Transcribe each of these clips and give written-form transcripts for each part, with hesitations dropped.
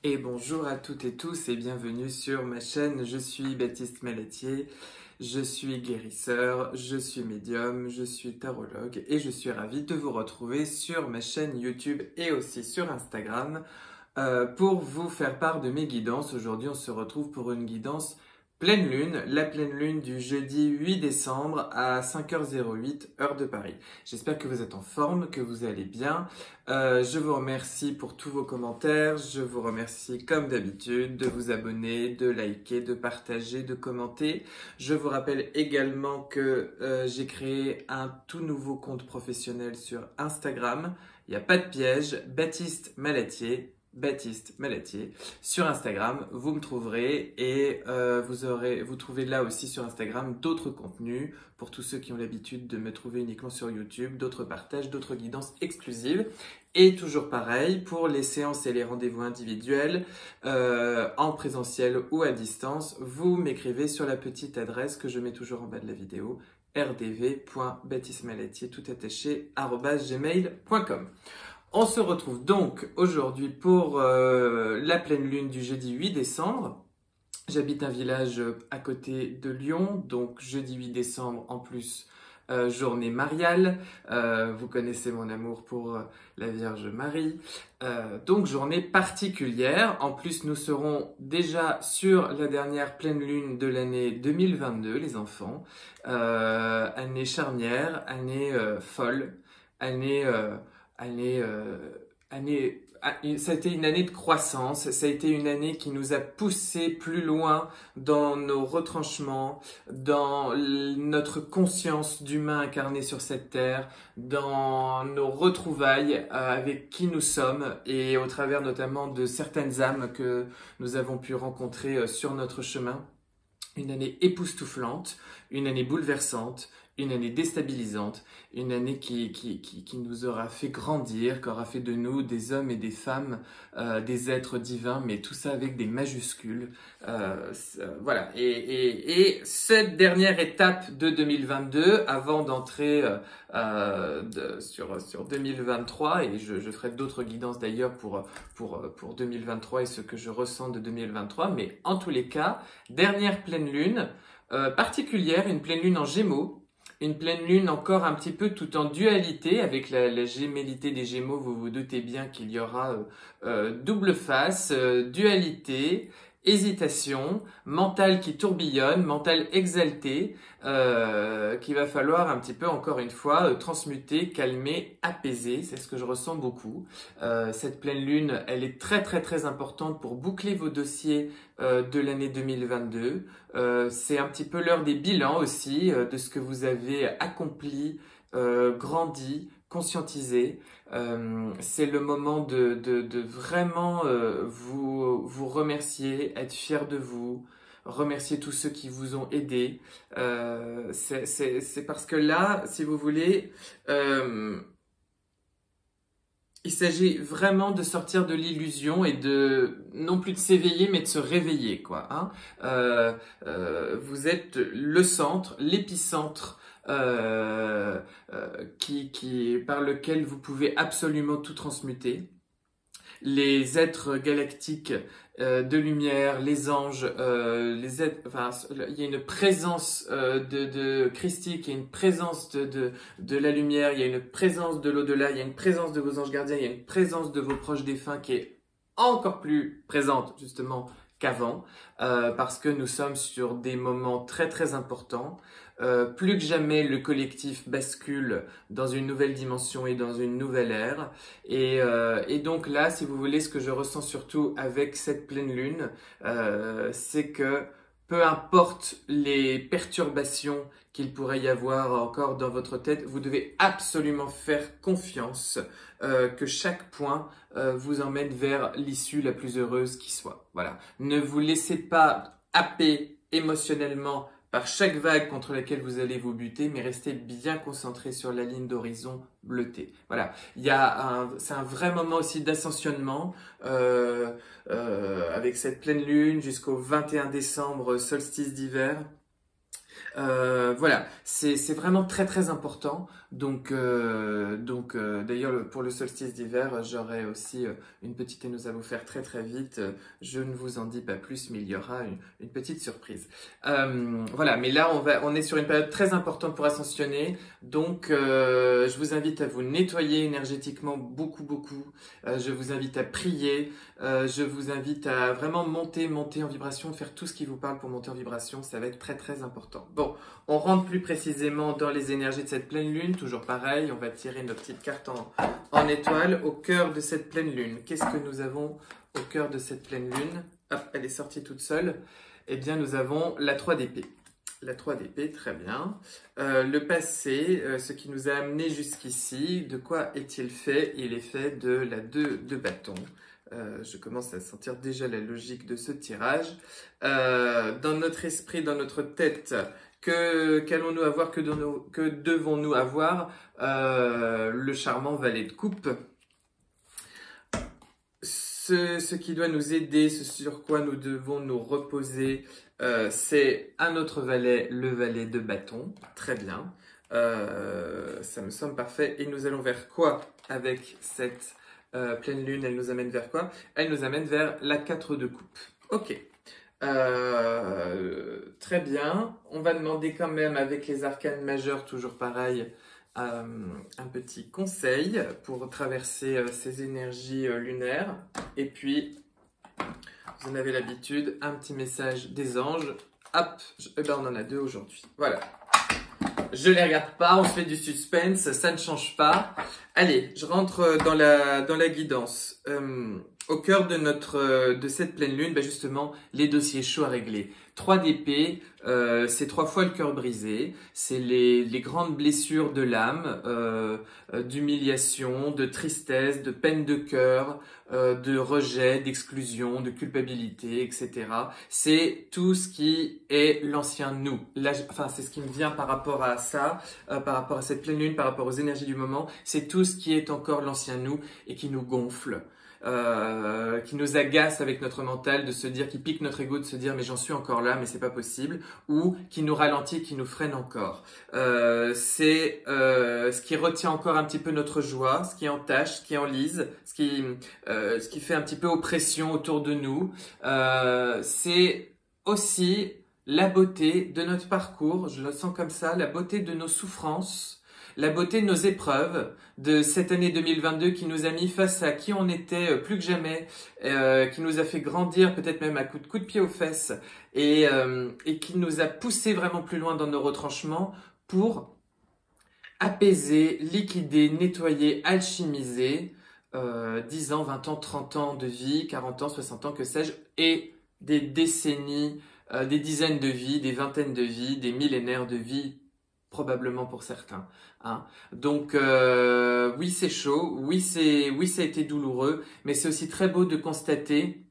Et bonjour à toutes et tous et bienvenue sur ma chaîne. Je suis Baptiste Malatier, je suis guérisseur, je suis médium, je suis tarologue et je suis ravi de vous retrouver sur ma chaîne YouTube et aussi sur Instagram pour vous faire part de mes guidances. Aujourd'hui, on se retrouve pour une guidance pleine lune, la pleine lune du jeudi 8 décembre à 5h08 heure de Paris. J'espère que vous êtes en forme, que vous allez bien. Je vous remercie pour tous vos commentaires. Je vous remercie comme d'habitude de vous abonner, de liker, de partager, de commenter. Je vous rappelle également que j'ai créé un tout nouveau compte professionnel sur Instagram. Il n'y a pas de piège, Baptiste Malatier sur Instagram, vous me trouverez et vous trouvez là aussi sur Instagram d'autres contenus pour tous ceux qui ont l'habitude de me trouver uniquement sur YouTube, d'autres partages, d'autres guidances exclusives. Et toujours pareil pour les séances et les rendez-vous individuels en présentiel ou à distance, vous m'écrivez sur la petite adresse que je mets toujours en bas de la vidéo rdv.baptistemalatier tout attaché @gmail.com. On se retrouve donc aujourd'hui pour la pleine lune du jeudi 8 décembre. J'habite un village à côté de Lyon, donc jeudi 8 décembre en plus journée mariale. Vous connaissez mon amour pour la Vierge Marie. Donc journée particulière. En plus, nous serons déjà sur la dernière pleine lune de l'année 2022, les enfants. Année charnière, année folle, année... année, ça a été une année de croissance, ça a été une année qui nous a poussé plus loin dans nos retranchements, dans notre conscience d'humain incarné sur cette terre, dans nos retrouvailles avec qui nous sommes et au travers notamment de certaines âmes que nous avons pu rencontrer sur notre chemin. Une année époustouflante, une année bouleversante, une année déstabilisante, une année qui nous aura fait grandir, qui aura fait de nous des hommes et des femmes, des êtres divins, mais tout ça avec des majuscules. Voilà. Et cette dernière étape de 2022, avant d'entrer sur 2023, et je ferai d'autres guidances d'ailleurs pour 2023 et ce que je ressens de 2023, mais en tous les cas, dernière pleine lune particulière, une pleine lune en Gémeaux. Une pleine lune encore un petit peu tout en dualité avec la gémellité des Gémeaux. Vous vous doutez bien qu'il y aura double face, dualité, hésitation, mental qui tourbillonne, mental exalté, qu'il va falloir un petit peu encore une fois transmuter, calmer, apaiser. C'est ce que je ressens beaucoup. Cette pleine lune, elle est très très très importante pour boucler vos dossiers de l'année 2022. C'est un petit peu l'heure des bilans aussi, de ce que vous avez accompli, grandi, conscientisé. C'est le moment de vraiment vous remercier, être fier de vous, remercier tous ceux qui vous ont aidé. C'est parce que là, si vous voulez, il s'agit vraiment de sortir de l'illusion et de, non plus de s'éveiller, mais de se réveiller, quoi. Hein. Vous êtes le centre, l'épicentre par lequel vous pouvez absolument tout transmuter. Les êtres galactiques de lumière, les anges, les êtres, enfin, il y a une présence de christique, il y a une présence de la lumière, il y a une présence de l'au-delà, il y a une présence de vos anges gardiens, il y a une présence de vos proches défunts qui est encore plus présente justement qu'avant, parce que nous sommes sur des moments très très importants. Plus que jamais, le collectif bascule dans une nouvelle dimension et dans une nouvelle ère. Et donc là, si vous voulez, ce que je ressens surtout avec cette pleine lune, c'est que peu importe les perturbations qu'il pourrait y avoir encore dans votre tête, vous devez absolument faire confiance que chaque point vous emmène vers l'issue la plus heureuse qui soit. Voilà. Ne vous laissez pas happer émotionnellement par chaque vague contre laquelle vous allez vous buter, mais restez bien concentré sur la ligne d'horizon bleutée. Voilà, c'est un vrai moment aussi d'ascensionnement avec cette pleine lune jusqu'au 21 décembre, solstice d'hiver. Voilà, c'est vraiment très très important. Donc, d'ailleurs, pour le solstice d'hiver, j'aurai aussi une petite news à vous faire très très vite. Je ne vous en dis pas plus, mais il y aura une petite surprise. Voilà, mais là, on est sur une période très importante pour ascensionner. Donc, je vous invite à vous nettoyer énergétiquement beaucoup, beaucoup. Je vous invite à prier. Je vous invite à vraiment monter en vibration, faire tout ce qui vous parle pour monter en vibration. Ça va être très très important. Bon, on rentre plus précisément dans les énergies de cette pleine lune. Toujours pareil, on va tirer nos petites cartes en étoile au cœur de cette pleine lune. Qu'est-ce que nous avons au cœur de cette pleine lune? Hop, elle est sortie toute seule. Eh bien, nous avons la 3 d'épée. La 3 d'épée, très bien. Le passé, ce qui nous a amené jusqu'ici, de quoi est-il fait? Il est fait de la 2 de bâton. Je commence à sentir déjà la logique de ce tirage. Dans notre esprit, dans notre tête, qu'allons-nous avoir, que devons-nous avoir? Le charmant valet de coupe. Ce qui doit nous aider, ce sur quoi nous devons nous reposer, c'est un autre valet, le valet de bâton. Très bien. Ça me semble parfait. Et nous allons vers quoi avec cette pleine lune? Elle nous amène vers quoi? Elle nous amène vers la 4 de coupe. Ok. Très bien. On va demander quand même avec les arcanes majeures, toujours pareil, un petit conseil pour traverser ces énergies lunaires. Et puis, vous en avez l'habitude, un petit message des anges. Hop, on en a 2 aujourd'hui. Voilà. Je les regarde pas, on se fait du suspense, ça ne change pas. Allez, je rentre dans la guidance. Au cœur de cette pleine lune, justement, les dossiers chauds à régler. 3 d'épée, c'est 3 fois le cœur brisé, c'est les grandes blessures de l'âme, d'humiliation, de tristesse, de peine de cœur, de rejet, d'exclusion, de culpabilité, etc. C'est tout ce qui est l'ancien nous. Là, c'est ce qui me vient par rapport à ça, par rapport à cette pleine lune, par rapport aux énergies du moment. C'est tout ce qui est encore l'ancien nous et qui nous gonfle. Qui nous agace avec notre mental, de se dire, qui pique notre ego, de se dire mais j'en suis encore là, mais c'est pas possible, ou qui nous ralentit, qui nous freine encore. C'est ce qui retient encore un petit peu notre joie, ce qui entache, ce qui enlise, ce qui fait un petit peu oppression autour de nous. C'est aussi la beauté de notre parcours, je le sens comme ça, la beauté de nos souffrances, la beauté de nos épreuves, de cette année 2022 qui nous a mis face à qui on était plus que jamais, qui nous a fait grandir peut-être même à coups de pied aux fesses et qui nous a poussé vraiment plus loin dans nos retranchements pour apaiser, liquider, nettoyer, alchimiser 10 ans, 20 ans, 30 ans de vie, 40 ans, 60 ans, que sais-je, et des décennies, des dizaines de vies, des vingtaines de vies, des millénaires de vies, probablement pour certains. Hein. Donc oui, c'est chaud, oui, ça a été douloureux, mais c'est aussi très beau de constater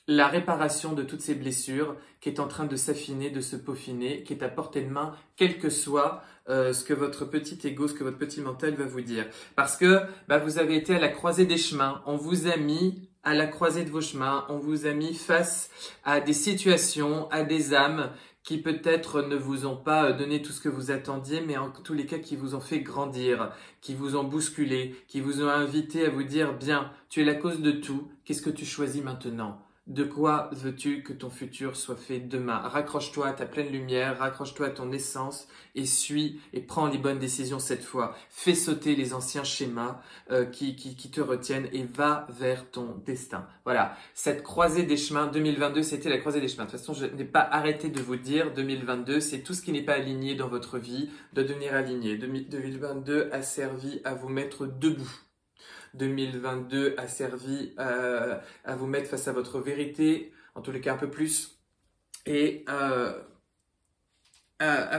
la réparation de toutes ces blessures qui est en train de s'affiner, de se peaufiner, qui est à portée de main, quel que soit ce que votre petit ego, ce que votre petit mental va vous dire. Parce que vous avez été à la croisée des chemins, on vous a mis à la croisée de vos chemins, on vous a mis face à des situations, à des âmes qui peut-être ne vous ont pas donné tout ce que vous attendiez, mais en tous les cas qui vous ont fait grandir, qui vous ont bousculé, qui vous ont invité à vous dire « Bien, tu es la cause de tout, qu'est-ce que tu choisis maintenant ? De quoi veux-tu que ton futur soit fait demain ? Raccroche-toi à ta pleine lumière, raccroche-toi à ton essence et suis et prends les bonnes décisions cette fois. Fais sauter les anciens schémas qui te retiennent et va vers ton destin. » Voilà, cette croisée des chemins 2022, c'était la croisée des chemins. De toute façon, je n'ai pas arrêté de vous dire 2022, c'est tout ce qui n'est pas aligné dans votre vie doit devenir aligné. 2022 a servi à vous mettre debout. 2022 a servi à vous mettre face à votre vérité, en tous les cas un peu plus, et à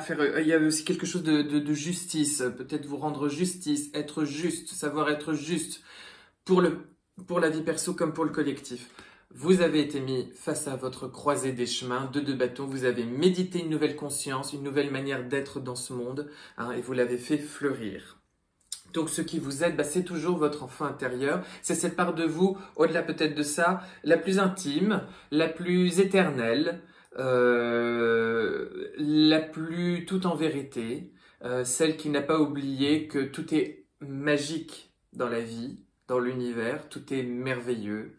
faire. Il y avait aussi quelque chose de justice, peut-être vous rendre justice, être juste, savoir être juste pour la vie perso comme pour le collectif. Vous avez été mis face à votre croisée des chemins, de 2 bâtons, vous avez médité une nouvelle conscience, une nouvelle manière d'être dans ce monde, hein, et vous l'avez fait fleurir. Donc ce qui vous aide, c'est toujours votre enfant intérieur, c'est cette part de vous, au-delà peut-être de ça, la plus intime, la plus éternelle, la plus toute en vérité, celle qui n'a pas oublié que tout est magique dans la vie, dans l'univers, tout est merveilleux.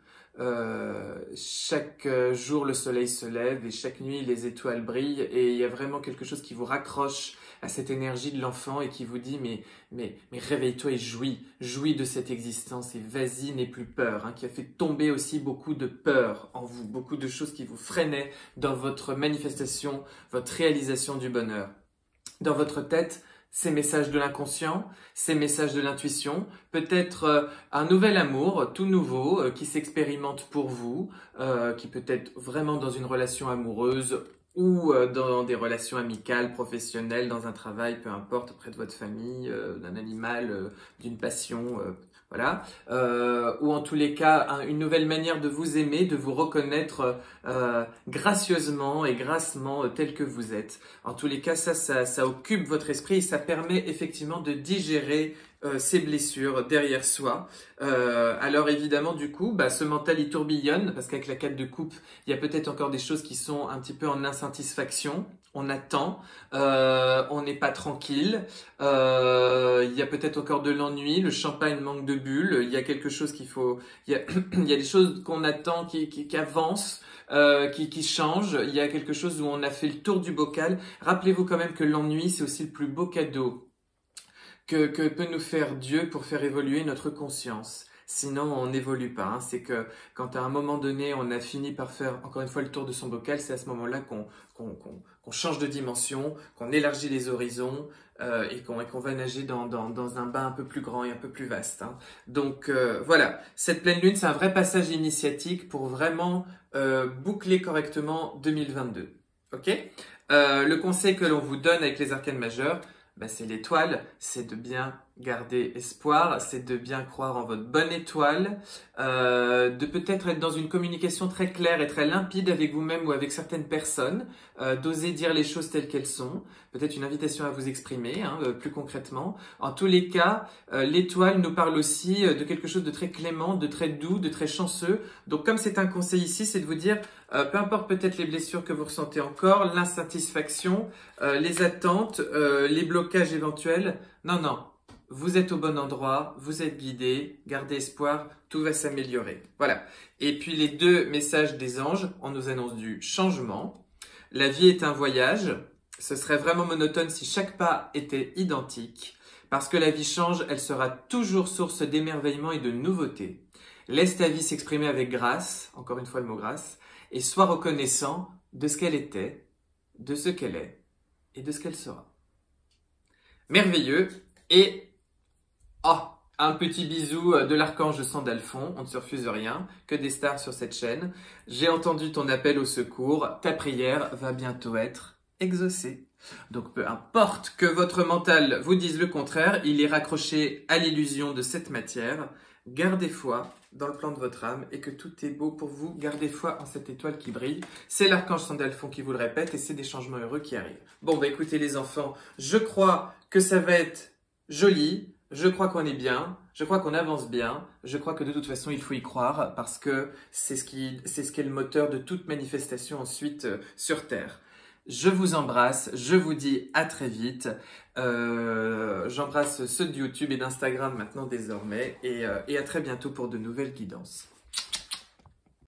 Chaque jour le soleil se lève et chaque nuit les étoiles brillent et il y a vraiment quelque chose qui vous raccroche à cette énergie de l'enfant et qui vous dit mais réveille-toi et jouis de cette existence et vas-y, n'aie plus peur, hein, qui a fait tomber aussi beaucoup de peur en vous, beaucoup de choses qui vous freinaient dans votre manifestation, votre réalisation du bonheur. Dans votre tête, ces messages de l'inconscient, ces messages de l'intuition, peut-être un nouvel amour, tout nouveau, qui s'expérimente pour vous, qui peut être vraiment dans une relation amoureuse ou dans des relations amicales, professionnelles, dans un travail, peu importe, auprès de votre famille, d'un animal, d'une passion, voilà. Ou en tous les cas, une nouvelle manière de vous aimer, de vous reconnaître gracieusement et grassement tel que vous êtes. En tous les cas, ça occupe votre esprit et ça permet effectivement de digérer ces blessures derrière soi. Alors évidemment, du coup, ce mental il tourbillonne parce qu'avec la 4 de coupe, il y a peut-être encore des choses qui sont un petit peu en insatisfaction. On attend, on n'est pas tranquille, il y a peut-être encore de l'ennui, le champagne manque de bulles, il y a quelque chose qu'il faut, il y a, il y a des choses qu'on attend qui avancent, qui changent, il y a quelque chose où on a fait le tour du bocal. Rappelez-vous quand même que l'ennui, c'est aussi le plus beau cadeau que peut nous faire Dieu pour faire évoluer notre conscience. Sinon, on n'évolue pas. Hein. C'est que quand à un moment donné, on a fini par faire encore une fois le tour de son bocal, c'est à ce moment-là qu'on change de dimension, qu'on élargit les horizons et qu'on va nager dans un bain un peu plus grand et un peu plus vaste. Hein. Donc voilà, cette pleine lune, c'est un vrai passage initiatique pour vraiment boucler correctement 2022. Ok ? Le conseil que l'on vous donne avec les arcanes majeures, c'est l'étoile, c'est de bien garder espoir, c'est de bien croire en votre bonne étoile, de peut-être être dans une communication très claire et très limpide avec vous-même ou avec certaines personnes, d'oser dire les choses telles qu'elles sont, peut-être une invitation à vous exprimer, hein, plus concrètement. En tous les cas, l'étoile nous parle aussi de quelque chose de très clément, de très doux, de très chanceux. Donc comme c'est un conseil ici, c'est de vous dire, peu importe peut-être les blessures que vous ressentez encore, l'insatisfaction, les attentes, les blocages éventuels, non, vous êtes au bon endroit, vous êtes guidé, gardez espoir, tout va s'améliorer. Voilà. Et puis les 2 messages des anges, on nous annonce du changement. La vie est un voyage. Ce serait vraiment monotone si chaque pas était identique. Parce que la vie change, elle sera toujours source d'émerveillement et de nouveauté. Laisse ta vie s'exprimer avec grâce, encore une fois le mot grâce, et sois reconnaissant de ce qu'elle était, de ce qu'elle est et de ce qu'elle sera. Merveilleux. Et un petit bisou de l'archange Sandalphon, on ne se refuse rien, que des stars sur cette chaîne. J'ai entendu ton appel au secours, ta prière va bientôt être exaucée. Donc peu importe que votre mental vous dise le contraire, il est raccroché à l'illusion de cette matière. Gardez foi dans le plan de votre âme et que tout est beau pour vous. Gardez foi en cette étoile qui brille. C'est l'archange Sandalphon qui vous le répète et c'est des changements heureux qui arrivent. Bon, écoutez les enfants, je crois que ça va être joli. Je crois qu'on est bien, je crois qu'on avance bien, je crois que de toute façon il faut y croire parce que c'est ce qui est le moteur de toute manifestation ensuite sur Terre. Je vous embrasse, je vous dis à très vite. J'embrasse ceux de YouTube et d'Instagram maintenant désormais et à très bientôt pour de nouvelles guidances.